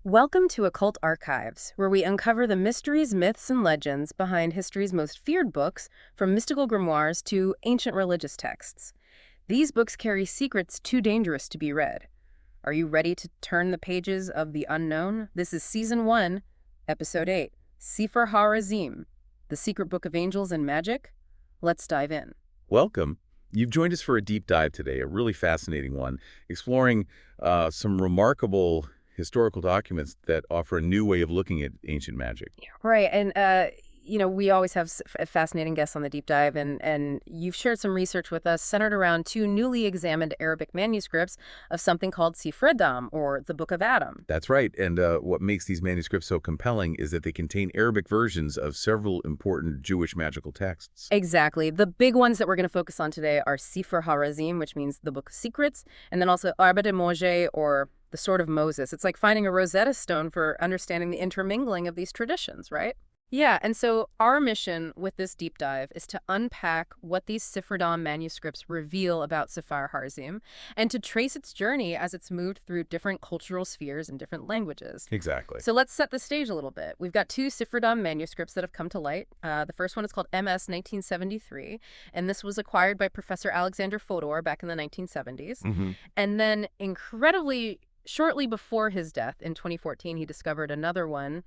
Welcome to Occult Archives, where we uncover the mysteries, myths, and legends behind history's most feared books, from mystical grimoires to ancient religious texts. These books carry secrets too dangerous to be read. Are you ready to turn the pages of the unknown? This is Season 1, Episode 8, Sefer ha-Razim, The Secret Book of Angels and Magic. Let's dive in. Welcome. You've joined us for a deep dive today, a really fascinating one, exploring some remarkable historical documents that offer a new way of looking at ancient magic. Right, and we always have fascinating guests on the deep dive, and you've shared some research with us centered around two newly examined Arabic manuscripts of something called Sefer ha-Razim, or the Book of Adam. That's right, and what makes these manuscripts so compelling is that they contain Arabic versions of several important Jewish magical texts. Exactly. The big ones that we're going to focus on today are Sefer ha-Razim, which means the Book of Secrets, and then also Arba de Moshe, or the Sword of Moses. It's like finding a Rosetta Stone for understanding the intermingling of these traditions, right? Yeah, and so our mission with this deep dive is to unpack what these Sefer ha-Razim manuscripts reveal about Sefer ha-Razim and to trace its journey as it's moved through different cultural spheres and different languages. Exactly. So let's set the stage a little bit. We've got two Sefer ha-Razim manuscripts that have come to light. The first one is called MS 1973, and this was acquired by Professor Alexander Fodor back in the 1970s. And then incredibly shortly before his death in 2014, he discovered another one,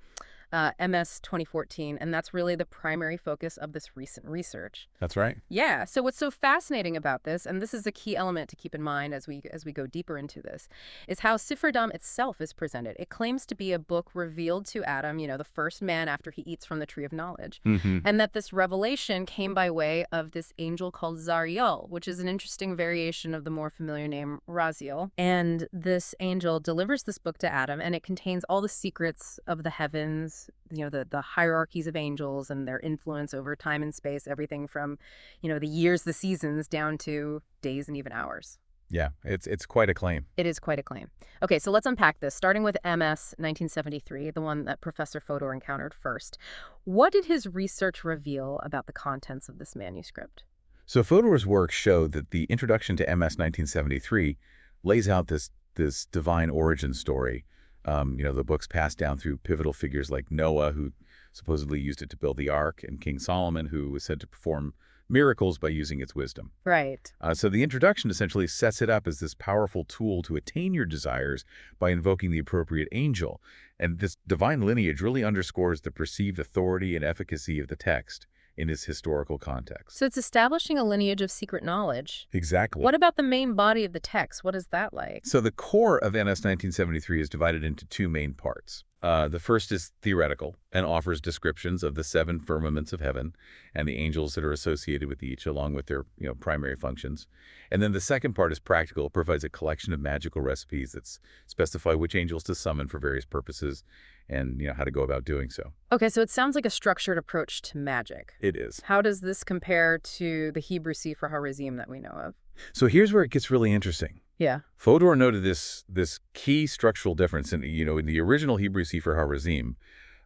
MS 2014, and that's really the primary focus of this recent research. That's right. Yeah, so what's so fascinating about this, and this is a key element to keep in mind as we go deeper into this, is how Sefer ha-Razim itself is presented. It claims to be a book revealed to Adam, the first man after he eats from the tree of knowledge, and that this revelation came by way of this angel called Raziel, which is an interesting variation of the more familiar name Raziel. And this angel delivers this book to Adam, and it contains all the secrets of the heavens, the hierarchies of angels and their influence over time and space, everything from, the years, the seasons, down to days and even hours. Yeah, it's quite a claim. It is quite a claim. Okay, so let's unpack this, starting with MS 1973, the one that Professor Fodor encountered first. What did his research reveal about the contents of this manuscript? So Fodor's work showed that the introduction to MS 1973 lays out this divine origin story. The book's passed down through pivotal figures like Noah, who supposedly used it to build the ark, and King Solomon, who was said to perform miracles by using its wisdom. Right. So the introduction essentially sets it up as this powerful tool to attain your desires by invoking the appropriate angel. And this divine lineage really underscores the perceived authority and efficacy of the text in its historical context. So it's establishing a lineage of secret knowledge. Exactly. What about the main body of the text? What is that like? So the core of NS 1973 is divided into two main parts. The first is theoretical and offers descriptions of the seven firmaments of heaven and the angels that are associated with each, along with their primary functions. And then the second part is practical. It provides a collection of magical recipes that specify which angels to summon for various purposes and how to go about doing so. Okay, so it sounds like a structured approach to magic. It is. How does this compare to the Hebrew Sefer ha-Razim that we know of? So here's where it gets really interesting. Yeah. Fodor noted this key structural difference in the original Hebrew Sefer ha-Razim.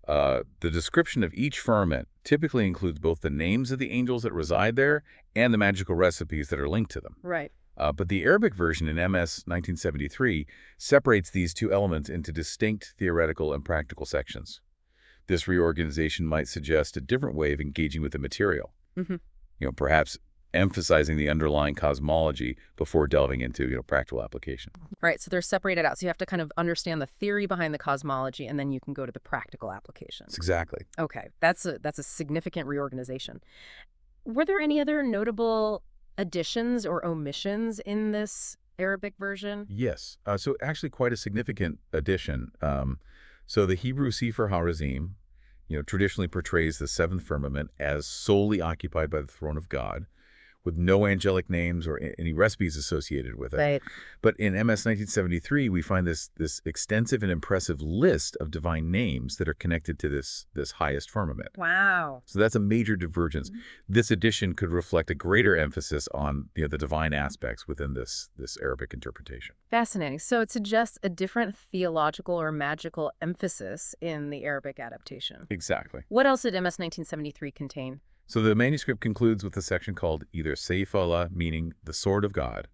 The description of each firmament typically includes both the names of the angels that reside there and the magical recipes that are linked to them. Right. But the Arabic version in MS 1973 separates these two elements into distinct theoretical and practical sections. This reorganization might suggest a different way of engaging with the material. Perhaps emphasizing the underlying cosmology before delving into practical application. Right, so they're separated out. So you have to kind of understand the theory behind the cosmology, and then you can go to the practical applications. Exactly. Okay, that's a significant reorganization. Were there any other notable additions or omissions in this Arabic version? Yes. So actually quite a significant addition. So the Hebrew Sefer ha-Razim, traditionally portrays the seventh firmament as solely occupied by the throne of God, with no angelic names or any recipes associated with it. Right. But in MS 1973, we find this extensive and impressive list of divine names that are connected to this highest firmament. Wow. So that's a major divergence. This addition could reflect a greater emphasis on the divine aspects within this Arabic interpretation. Fascinating. So it suggests a different theological or magical emphasis in the Arabic adaptation. Exactly. What else did MS 1973 contain? So the manuscript concludes with a section called either Seif Allah, meaning the sword of God,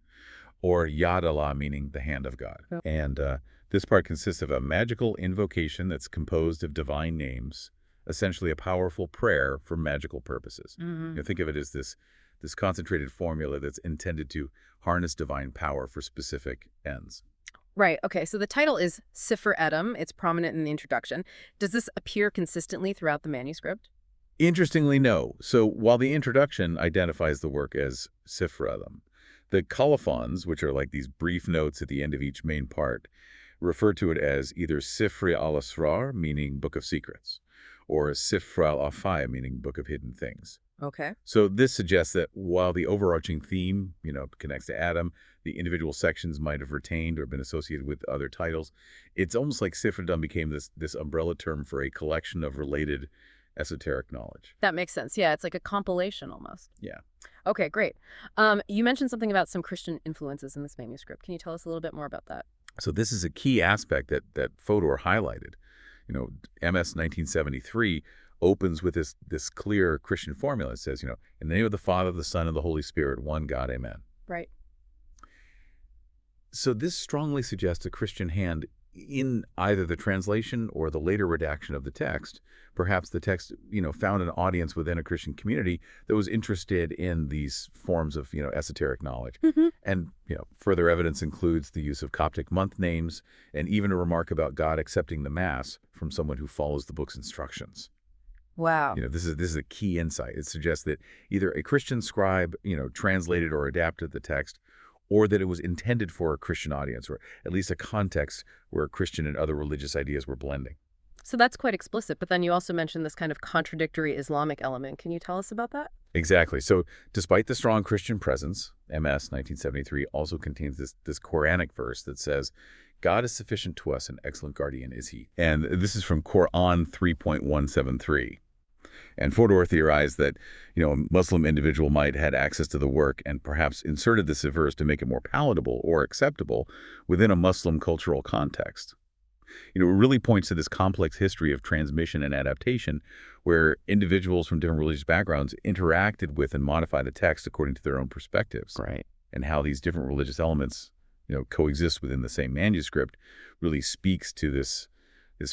or Yad Allah, meaning the hand of God. Oh. And This part consists of a magical invocation that's composed of divine names, essentially a powerful prayer for magical purposes. Think of it as this concentrated formula that's intended to harness divine power for specific ends. Right. Okay. So the title is Sefer ha-Razim. It's prominent in the introduction. Does this appear consistently throughout the manuscript? Interestingly, no. So while the introduction identifies the work as Sefer ha-Razim, the colophons, which are like these brief notes at the end of each main part, refer to it as either Sifri al-Asrar, meaning Book of Secrets, or Sifra al-Afai, meaning Book of Hidden Things. Okay. So this suggests that while the overarching theme, connects to Adam, the individual sections might have retained or been associated with other titles. It's almost like Sefer ha-Razim became this umbrella term for a collection of related esoteric knowledge. That makes sense. Yeah, it's like a compilation almost. Yeah. Okay, great. You mentioned something about some Christian influences in this manuscript. Can you tell us a little bit more about that? So this is a key aspect that Fodor highlighted. MS 1973 opens with this clear Christian formula. It says, in the name of the Father, the Son, and the Holy Spirit, one God, amen. Right. So this strongly suggests a Christian hand in either the translation or the later redaction of the text. Perhaps the text, found an audience within a Christian community that was interested in these forms of, esoteric knowledge. And, further evidence includes the use of Coptic month names and even a remark about God accepting the Mass from someone who follows the book's instructions. Wow. This is a key insight. It suggests that either a Christian scribe, translated or adapted the text, or that it was intended for a Christian audience, or at least a context where Christian and other religious ideas were blending. So that's quite explicit, but then you also mentioned this kind of contradictory Islamic element. Can you tell us about that? Exactly. So despite the strong Christian presence, MS 1973 also contains this Quranic verse that says, God is sufficient to us, an excellent guardian is he. And this is from Quran 3.173. And Fodor theorized that, a Muslim individual might had access to the work and perhaps inserted this verse to make it more palatable or acceptable within a Muslim cultural context. It really points to this complex history of transmission and adaptation where individuals from different religious backgrounds interacted with and modified the text according to their own perspectives. Right. And how these different religious elements, coexist within the same manuscript really speaks to this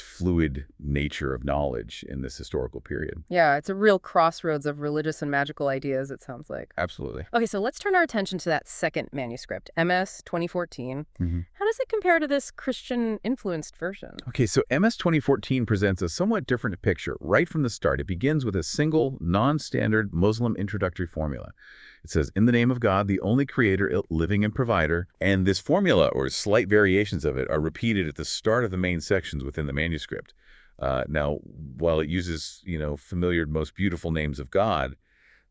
fluid nature of knowledge in this historical period. Yeah, it's a real crossroads of religious and magical ideas, it sounds like. Absolutely. Okay, so let's turn our attention to that second manuscript, MS 2014. How does it compare to this Christian-influenced version? Okay, so MS 2014 presents a somewhat different picture. Right from the start, it begins with a single, non-standard Muslim introductory formula. It says, in the name of God, the only creator, living and provider. And this formula, or slight variations of it, are repeated at the start of the main sections within the manuscript. Now, while it uses, familiar, most beautiful names of God,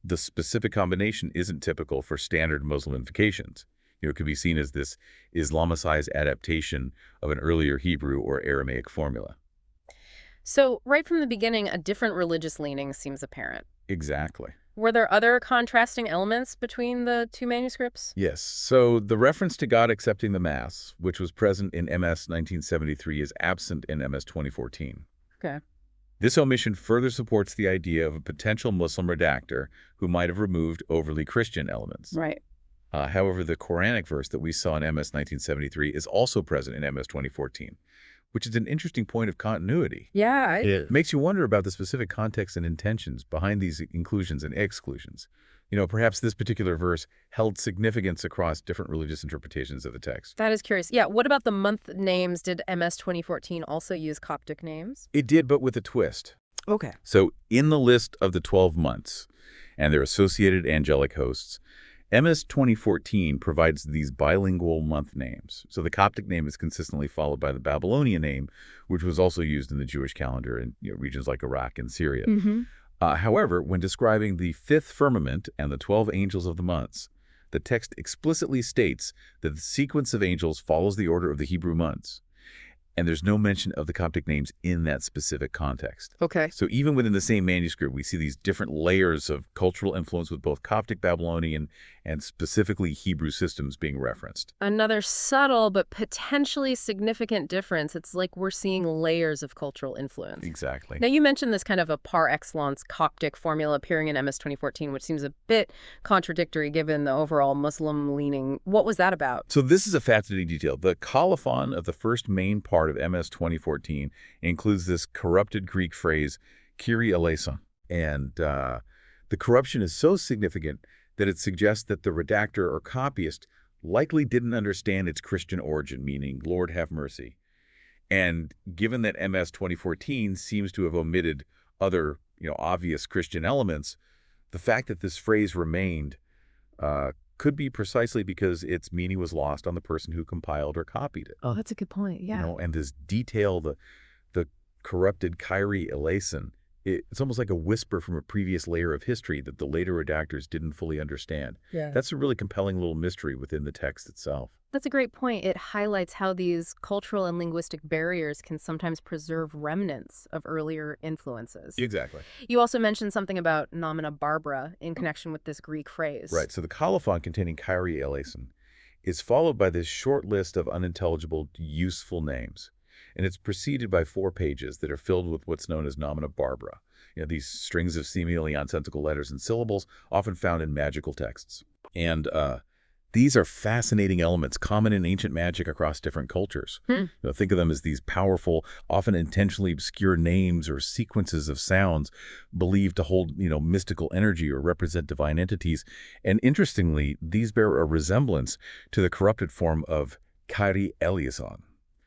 the specific combination isn't typical for standard Muslim invocations. It could be seen as this Islamicized adaptation of an earlier Hebrew or Aramaic formula. So, right from the beginning, a different religious leaning seems apparent. Exactly. Were there other contrasting elements between the two manuscripts? Yes. So the reference to God accepting the Mass, which was present in MS 1973, is absent in MS 2014. Okay. This omission further supports the idea of a potential Muslim redactor who might have removed overly Christian elements. Right. However, the Quranic verse that we saw in MS 1973 is also present in MS 2014, which is an interesting point of continuity. Yeah. It makes you wonder about the specific context and intentions behind these inclusions and exclusions. Perhaps this particular verse held significance across different religious interpretations of the text. That is curious. Yeah, what about the month names? Did MS 2014 also use Coptic names? It did, but with a twist. Okay. So in the list of the 12 months and their associated angelic hosts, MS 2014 provides these bilingual month names. So the Coptic name is consistently followed by the Babylonian name, which was also used in the Jewish calendar in regions like Iraq and Syria. However, when describing the fifth firmament and the 12 angels of the months, the text explicitly states that the sequence of angels follows the order of the Hebrew months. and there's no mention of the Coptic names in that specific context. Okay. So even within the same manuscript, we see these different layers of cultural influence with both Coptic Babylonian and specifically Hebrew systems being referenced. Another subtle but potentially significant difference. It's like we're seeing layers of cultural influence. Exactly. Now, you mentioned this kind of a par excellence Coptic formula appearing in MS 2014, which seems a bit contradictory given the overall Muslim leaning. What was that about? So this is a fascinating detail. The colophon of the first main part of MS 2014 includes this corrupted Greek phrase, Kyrie eleison. And the corruption is so significant that it suggests that the redactor or copyist likely didn't understand its Christian origin, meaning, Lord have mercy. And given that MS 2014 seems to have omitted other, obvious Christian elements, the fact that this phrase remained could be precisely because its meaning was lost on the person who compiled or copied it. Oh, that's a good point. Yeah. And this detail, the corrupted Kyrie eleison, it's almost like a whisper from a previous layer of history that the later redactors didn't fully understand. Yeah. That's a really compelling little mystery within the text itself. That's a great point. It highlights how these cultural and linguistic barriers can sometimes preserve remnants of earlier influences. Exactly. You also mentioned something about nomina barbara in connection with this Greek phrase. Right. So the colophon containing Kyrie eleison is followed by this short list of unintelligible, useful names. And it's preceded by 4 pages that are filled with what's known as nomina barbara. These strings of seemingly nonsensical letters and syllables often found in magical texts. And these are fascinating elements common in ancient magic across different cultures. Think of them as these powerful, often intentionally obscure names or sequences of sounds believed to hold, mystical energy or represent divine entities. And interestingly, these bear a resemblance to the corrupted form of Kyrie eleison,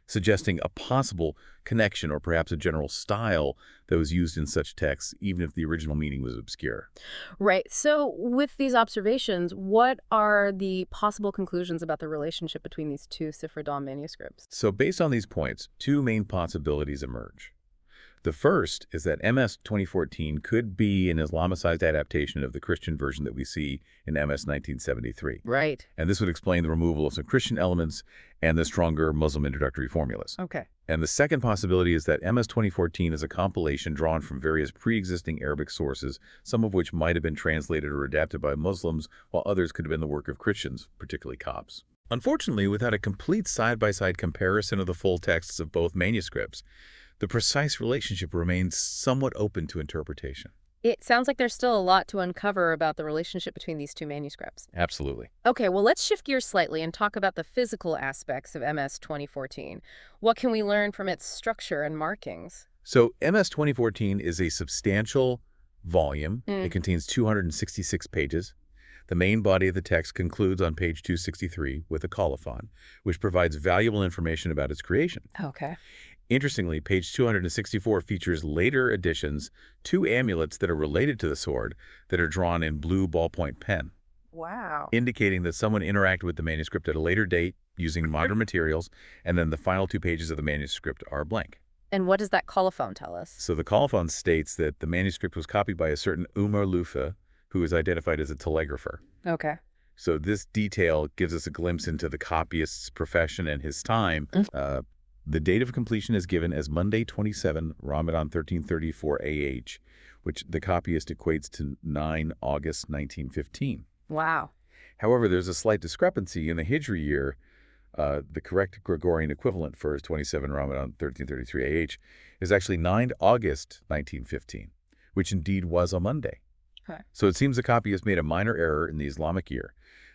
suggesting a possible connection or perhaps a general style that was used in such texts, even if the original meaning was obscure. Right. So with these observations, what are the possible conclusions about the relationship between these two Sefer ha-Razim manuscripts? So based on these points, 2 main possibilities emerge. The first is that MS 2014 could be an Islamicized adaptation of the Christian version that we see in MS 1973. Right. And this would explain the removal of some Christian elements and the stronger Muslim introductory formulas. Okay. And the second possibility is that MS 2014 is a compilation drawn from various pre-existing Arabic sources, some of which might have been translated or adapted by Muslims, while others could have been the work of Christians, particularly Copts. Unfortunately, without a complete side-by-side comparison of the full texts of both manuscripts, the precise relationship remains somewhat open to interpretation. It sounds like there's still a lot to uncover about the relationship between these two manuscripts. Absolutely. Okay, well, let's shift gears slightly and talk about the physical aspects of MS 2014. What can we learn from its structure and markings? So MS 2014 is a substantial volume. It contains 266 pages. The main body of the text concludes on page 263 with a colophon, which provides valuable information about its creation. Okay. Interestingly, page 264 features later additions, 2 amulets that are related to the sword that are drawn in blue ballpoint pen. Wow. Indicating that someone interacted with the manuscript at a later date using modern materials, and then the final 2 pages of the manuscript are blank. And what does that colophon tell us? So the colophon states that the manuscript was copied by a certain Umar Lufa, who is identified as a telegrapher. Okay. So this detail gives us a glimpse into the copyist's profession and his time. The date of completion is given as Monday 27, Ramadan 1334 AH, which the copyist equates to 9 August 1915. Wow. However, there's a slight discrepancy in the Hijri year. The correct Gregorian equivalent for 27 Ramadan 1333 AH is actually 9 August 1915, which indeed was a Monday. Okay. So it seems the copyist made a minor error in the Islamic year.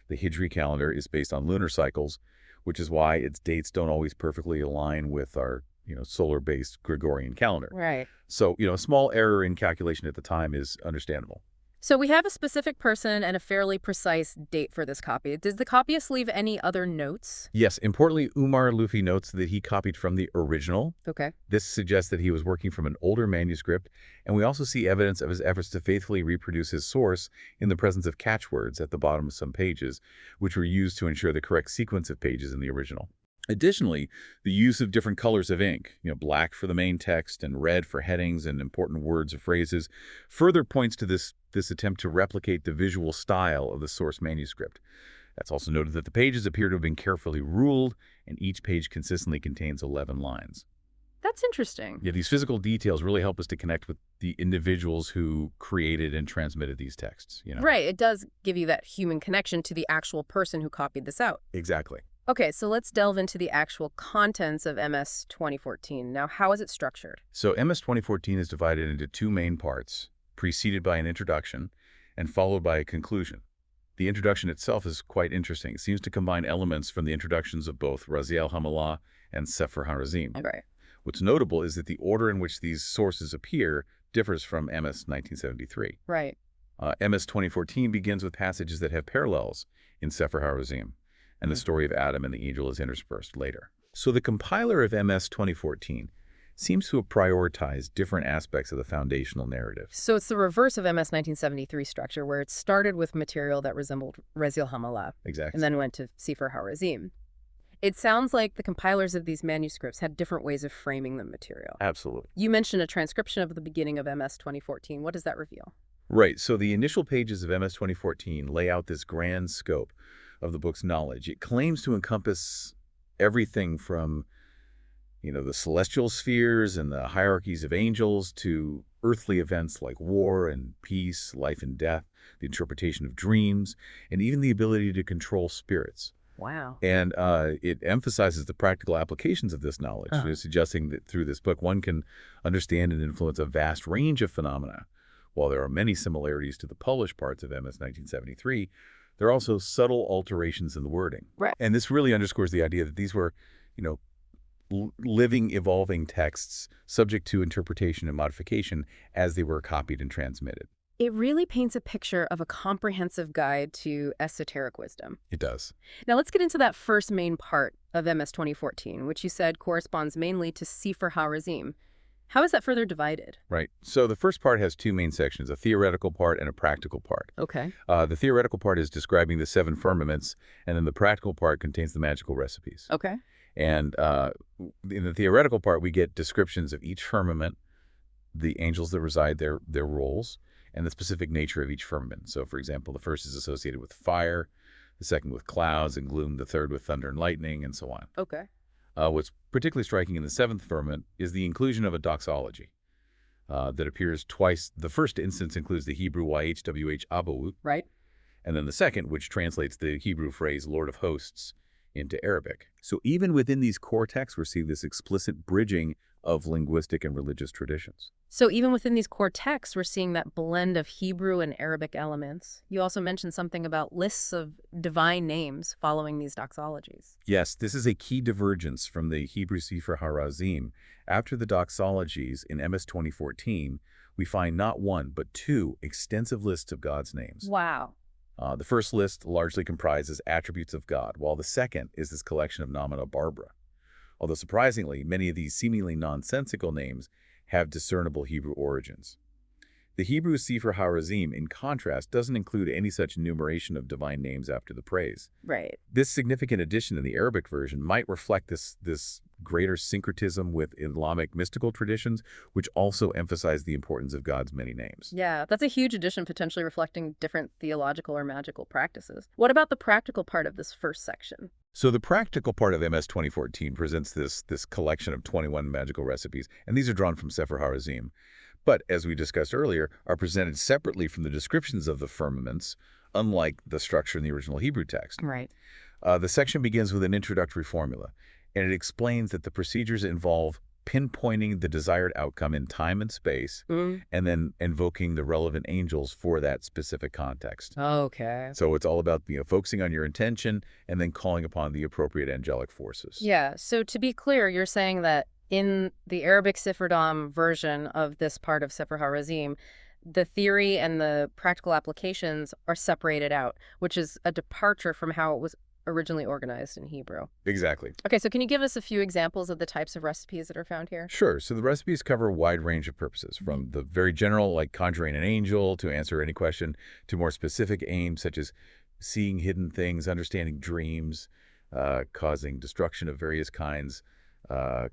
The Hijri calendar is based on lunar cycles, which is why its dates don't always perfectly align with our, solar-based Gregorian calendar. Right. So, a small error in calculation at the time is understandable. So we have a specific person and a fairly precise date for this copy. Does the copyist leave any other notes? Yes, importantly, Umar Lufi notes that he copied from the original. Okay. This suggests that he was working from an older manuscript, and we also see evidence of his efforts to faithfully reproduce his source in the presence of catchwords at the bottom of some pages, which were used to ensure the correct sequence of pages in the original. Additionally, the use of different colors of ink, black for the main text and red for headings and important words or phrases, further points to this attempt to replicate the visual style of the source manuscript. That's also noted that the pages appear to have been carefully ruled, and each page consistently contains 11 lines. That's interesting. Yeah, these physical details really help us to connect with the individuals who created and transmitted these texts, you know? Right, it does give you that human connection to the actual person who copied this out. Exactly. Okay, so let's delve into the actual contents of MS 2014. Now, how is it structured? So MS 2014 is divided into two main parts, preceded by an introduction and followed by a conclusion. The introduction itself is quite interesting. It seems to combine elements from the introductions of both Raziel and Sefer ha-Razim. Okay. What's notable is that the order in which these sources appear differs from MS 1973. Right. MS 2014 begins with passages that have parallels in Sefer ha-Razim, and the story of Adam and the angel is interspersed later. So the compiler of MS 2014 seems to have prioritized different aspects of the foundational narrative. So it's the reverse of MS 1973 structure, where it started with material that resembled Raziel Exactly. and then went to Sefer ha-Razim. It sounds like the compilers of these manuscripts had different ways of framing the material. Absolutely. You mentioned a transcription of the beginning of MS 2014. What does that reveal? Right. So the initial pages of MS 2014 lay out this grand scope of the book's knowledge. It claims to encompass everything from, the celestial spheres and the hierarchies of angels to earthly events like war and peace, life and death, the interpretation of dreams, and even the ability to control spirits. Wow. And it emphasizes the practical applications of this knowledge, suggesting that through this book, one can understand and influence a vast range of phenomena. While there are many similarities to the published parts of MS 1973, there are also subtle alterations in the wording. Right. And this really underscores the idea that these were, living, evolving texts subject to interpretation and modification as they were copied and transmitted. It really paints a picture of a comprehensive guide to esoteric wisdom. It does. Now let's get into that first main part of MS 2014, which you said corresponds mainly to Sefer ha-Razim. How is that further divided? Right. So the first part has two main sections, a theoretical part and a practical part. Okay. The theoretical part is describing the seven firmaments, and then the practical part contains the magical recipes. Okay. And in the theoretical part, we get descriptions of each firmament, the angels that reside there, their roles, and the specific nature of each firmament. So, for example, the first is associated with fire, the second with clouds and gloom, the third with thunder and lightning, and so on. Okay. What's particularly striking in the seventh firmament is the inclusion of a doxology that appears twice. The first instance includes the Hebrew YHWH Abawut, Right. and then the second, which translates the Hebrew phrase Lord of Hosts into Arabic. So even within these core texts, we're seeing this explicit bridging of linguistic and religious traditions. So even within these core texts, we're seeing that blend of Hebrew and Arabic elements. You also mentioned something about lists of divine names following these doxologies. Yes, this is a key divergence from the Hebrew Sefer ha-Razim. After the doxologies in MS 2014, we find not one, but two extensive lists of God's names. Wow. The first list largely comprises attributes of God, while the second is this collection of nomina barbara. Although surprisingly, many of these seemingly nonsensical names have discernible Hebrew origins. The Hebrew Sefer ha-Razim, in contrast, doesn't include any such enumeration of divine names after the praise. Right. This significant addition in the Arabic version might reflect this greater syncretism with Islamic mystical traditions, which also emphasize the importance of God's many names. Yeah, that's a huge addition, potentially reflecting different theological or magical practices. What about the practical part of this first section? So the practical part of MS 2014 presents this collection of 21 magical recipes, and these are drawn from Sefer ha-Razim. But, as we discussed earlier, are presented separately from the descriptions of the firmaments, unlike the structure in the original Hebrew text. Right. The section begins with an introductory formula, and it explains that the procedures involve pinpointing the desired outcome in time and space, and then invoking the relevant angels for that specific context. Okay. So it's all about focusing on your intention and then calling upon the appropriate angelic forces. Yeah, so to be clear, you're saying that in the Arabic Sifrdam version of this part of Sefer ha-Razim, the theory and the practical applications are separated out, which is a departure from how it was originally organized in Hebrew. Exactly. Okay, so can you give us a few examples of the types of recipes that are found here? Sure. So the recipes cover a wide range of purposes, from the very general, like conjuring an angel, to answer any question, to more specific aims, such as seeing hidden things, understanding dreams, causing destruction of various kinds,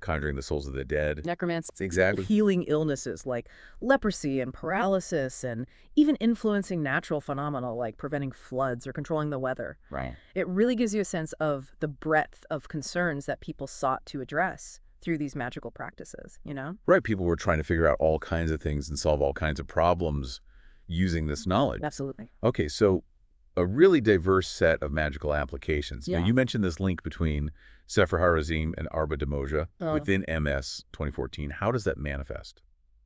conjuring the souls of the dead. Necromancy, Exactly. healing illnesses like leprosy and paralysis, and even influencing natural phenomena like preventing floods or controlling the weather. Right. It really gives you a sense of the breadth of concerns that people sought to address through these magical practices, you know? Right. People were trying to figure out all kinds of things and solve all kinds of problems using this knowledge. Absolutely. Okay, so a really diverse set of magical applications. Now, Yeah. you mentioned this link between Sefer ha-Razim and Arba de Moja Oh. within MS 2014. How does that manifest?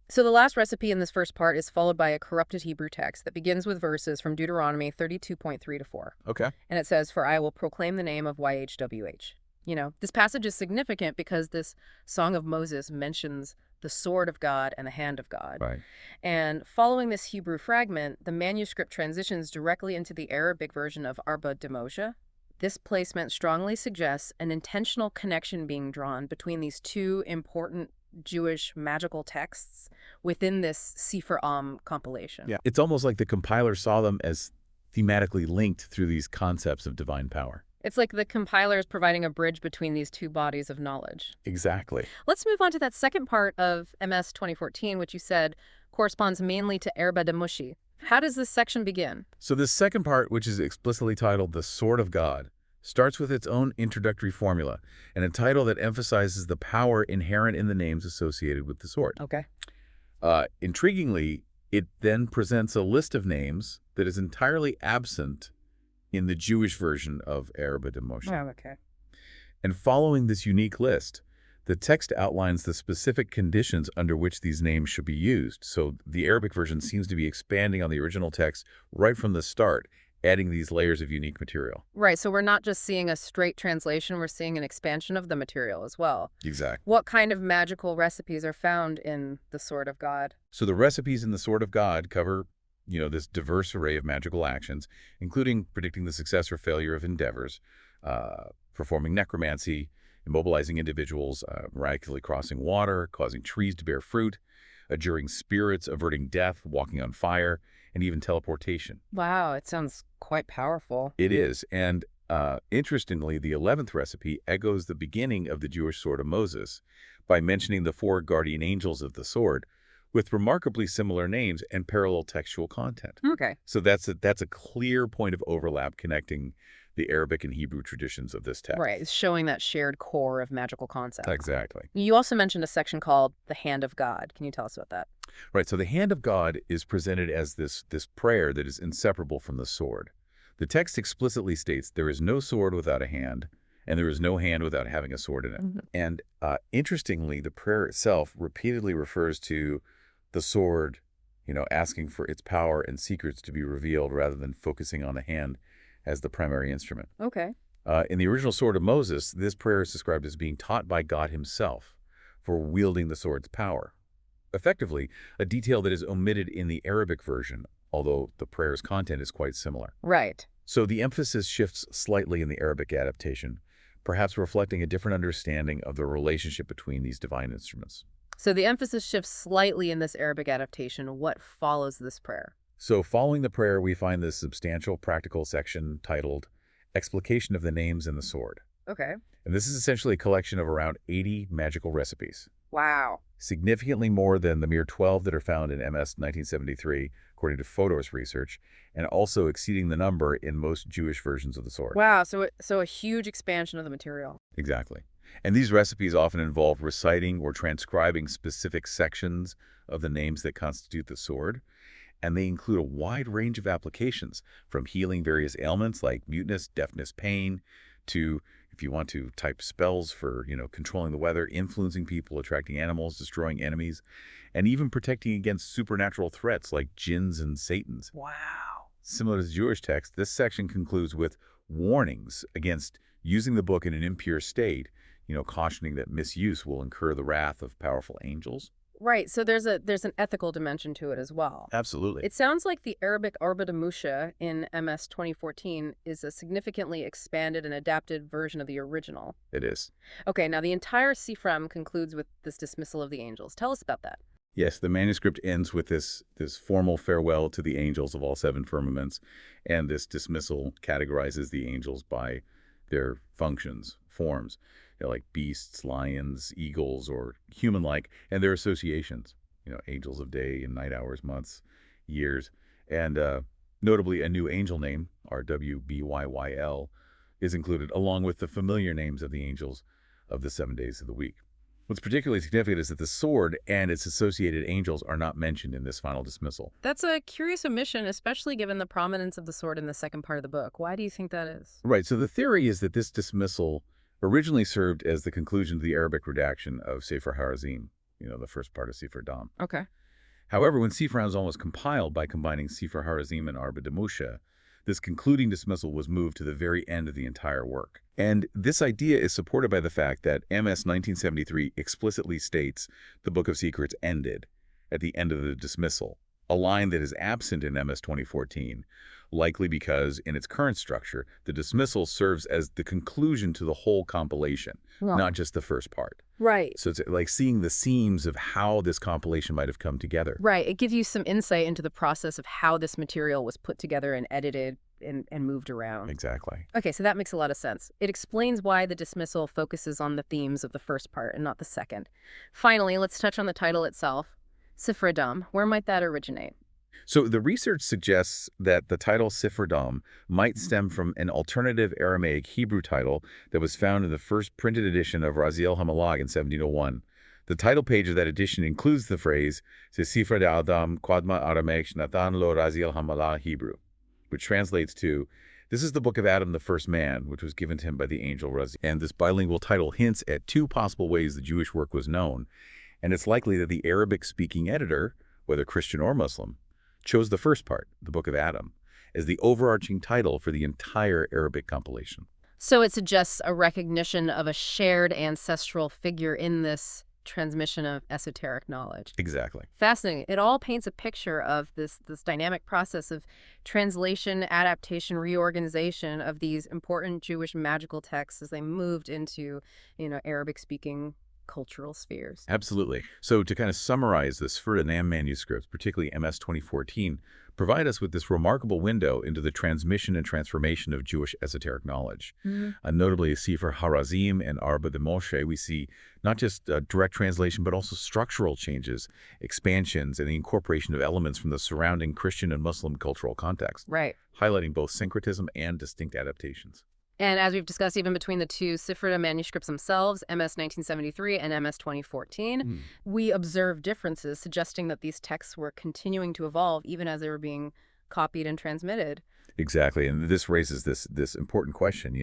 So the last recipe in this first part is followed by a corrupted Hebrew text that begins with verses from Deuteronomy 32.3 to 4. Okay. And it says, "For I will proclaim the name of YHWH." You know, this passage is significant because this Song of Moses mentions the sword of God and the hand of God. Right. And following this Hebrew fragment, the manuscript transitions directly into the Arabic version of Arba de Moshe. This placement strongly suggests an intentional connection being drawn between these two important Jewish magical texts within this Sefer compilation. Yeah. It's almost like the compiler saw them as thematically linked through these concepts of divine power. It's like the compiler is providing a bridge between these two bodies of knowledge. Exactly. Let's move on to that second part of MS 2014, which you said corresponds mainly to Erba de Mushi. How does this section begin? So this second part, which is explicitly titled The Sword of God, starts with its own introductory formula and a title that emphasizes the power inherent in the names associated with the sword. Okay. Intriguingly, it then presents a list of names that is entirely absent in the Jewish version of Arba de Moshe. Oh, okay. And following this unique list, the text outlines the specific conditions under which these names should be used. So the Arabic version seems to be expanding on the original text right from the start, adding these layers of unique material. Right, so we're not just seeing a straight translation, we're seeing an expansion of the material as well. Exactly. What kind of magical recipes are found in the Sword of God? So the recipes in the Sword of God cover, this diverse array of magical actions, including predicting the success or failure of endeavors, performing necromancy, immobilizing individuals, miraculously crossing water, causing trees to bear fruit, adjuring spirits, averting death, walking on fire, and even teleportation. Wow, it sounds quite powerful. It is. And interestingly, the 11th recipe echoes the beginning of the Jewish Sword of Moses by mentioning the 4 guardian angels of the sword with remarkably similar names and parallel textual content. Okay. So that's a clear point of overlap connecting the Arabic and Hebrew traditions of this text. Right, it's showing that shared core of magical concepts. Exactly. You also mentioned a section called the Hand of God. Can you tell us about that? Right. So the hand of God is presented as this prayer that is inseparable from the sword. The text explicitly states there is no sword without a hand, and there is no hand without having a sword in it. Mm-hmm. And interestingly, the prayer itself repeatedly refers to the sword, asking for its power and secrets to be revealed rather than focusing on the hand as the primary instrument. Okay. In the original Sword of Moses, this prayer is described as being taught by God himself for wielding the sword's power. Effectively, a detail that is omitted in the Arabic version, although the prayer's content is quite similar. Right. So the emphasis shifts slightly in the Arabic adaptation, perhaps reflecting a different understanding of the relationship between these divine instruments. So the emphasis shifts slightly in this Arabic adaptation. What follows this prayer? So following the prayer, we find this substantial practical section titled Explication of the Names in the Sword. Okay. And this is essentially a collection of around 80 magical recipes, Wow. significantly more than the mere 12 that are found in MS 1973, according to Fodor's research, and also exceeding the number in most Jewish versions of the sword. Wow, so a huge expansion of the material. Exactly. And these recipes often involve reciting or transcribing specific sections of the names that constitute the sword, and they include a wide range of applications, from healing various ailments like muteness, deafness, pain, to, if you want to, type spells for, controlling the weather, influencing people, attracting animals, destroying enemies, and even protecting against supernatural threats like jinns and satans. Wow. Similar to the Jewish text, this section concludes with warnings against using the book in an impure state, cautioning that misuse will incur the wrath of powerful angels. Right, so there's an ethical dimension to it as well. Absolutely. It sounds like the Arabic Arba de Musha in MS 2014 is a significantly expanded and adapted version of the original. It is. Okay, now the entire Sifram concludes with this dismissal of the angels. Tell us about that. Yes, the manuscript ends with this formal farewell to the angels of all 7 firmaments, and this dismissal categorizes the angels by their functions, forms. like beasts, lions, eagles, or human-like, and their associations, angels of day and night hours, months, years. And notably, a new angel name, RWBYYL, is included, along with the familiar names of the angels of the 7 days of the week. What's particularly significant is that the sword and its associated angels are not mentioned in this final dismissal. That's a curious omission, especially given the prominence of the sword in the second part of the book. Why do you think that is? Right, so the theory is that this dismissal originally served as the conclusion to the Arabic redaction of Sefer ha-Razim, the first part of Sefer Dam. Okay. However, when Sefer ha-Razim was compiled by combining Sefer ha-Razim and Arba de Moshe, this concluding dismissal was moved to the very end of the entire work. And this idea is supported by the fact that MS 1973 explicitly states the Book of Secrets ended at the end of the dismissal, a line that is absent in MS 2014, likely because, in its current structure, the dismissal serves as the conclusion to the whole compilation, not just the first part. Right. So it's like seeing the seams of how this compilation might have come together. Right. It gives you some insight into the process of how this material was put together and edited and moved around. Exactly. Okay, so that makes a lot of sense. It explains why the dismissal focuses on the themes of the first part and not the second. Finally, let's touch on the title itself. Sefer ha-Razim. Where might that originate? So the research suggests that the title Sefer ha-Razim might stem from an alternative Aramaic Hebrew title that was found in the first printed edition of Raziel Hamalag in 1701. The title page of that edition includes the phrase Sefer ha-Adam Quadma Aramaic Natan lo Raziel Hamalag Hebrew, which translates to, "This is the book of Adam, the first man, which was given to him by the angel Raziel." And this bilingual title hints at two possible ways the Jewish work was known, and it's likely that the Arabic-speaking editor, whether Christian or Muslim, chose the first part, the Book of Adam, as the overarching title for the entire Arabic compilation. So it suggests a recognition of a shared ancestral figure in this transmission of esoteric knowledge. Exactly. Fascinating. It all paints a picture of this dynamic process of translation, adaptation, reorganization of these important Jewish magical texts as they moved into, Arabic-speaking cultural spheres. Absolutely. So to kind of summarize the Sefer ha-Razim manuscripts, particularly MS 2014, provide us with this remarkable window into the transmission and transformation of Jewish esoteric knowledge. Notably, Sefer ha-Razim and Arba de Moshe, we see not just direct translation, but also structural changes, expansions, and the incorporation of elements from the surrounding Christian and Muslim cultural context, Right. highlighting both syncretism and distinct adaptations. And as we've discussed, even between the two Sefer manuscripts themselves, MS 1973 and MS 2014, we observe differences suggesting that these texts were continuing to evolve even as they were being copied and transmitted. Exactly, and this raises this important question,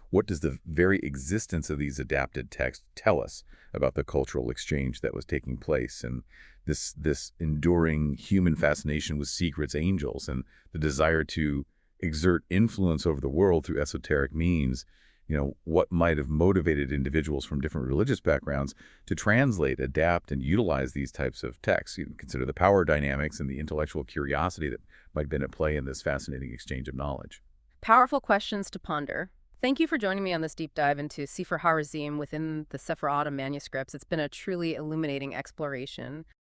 what does the very existence of these adapted texts tell us about the cultural exchange that was taking place, and this enduring human fascination with secrets, angels, and the desire to exert influence over the world through esoteric means, what might have motivated individuals from different religious backgrounds to translate, adapt, and utilize these types of texts. You can consider the power dynamics and the intellectual curiosity that might have been at play in this fascinating exchange of knowledge. Powerful questions to ponder. Thank you for joining me on this deep dive into Sefer ha-Razim within the Sefer ha-Adam manuscripts. It's been a truly illuminating exploration.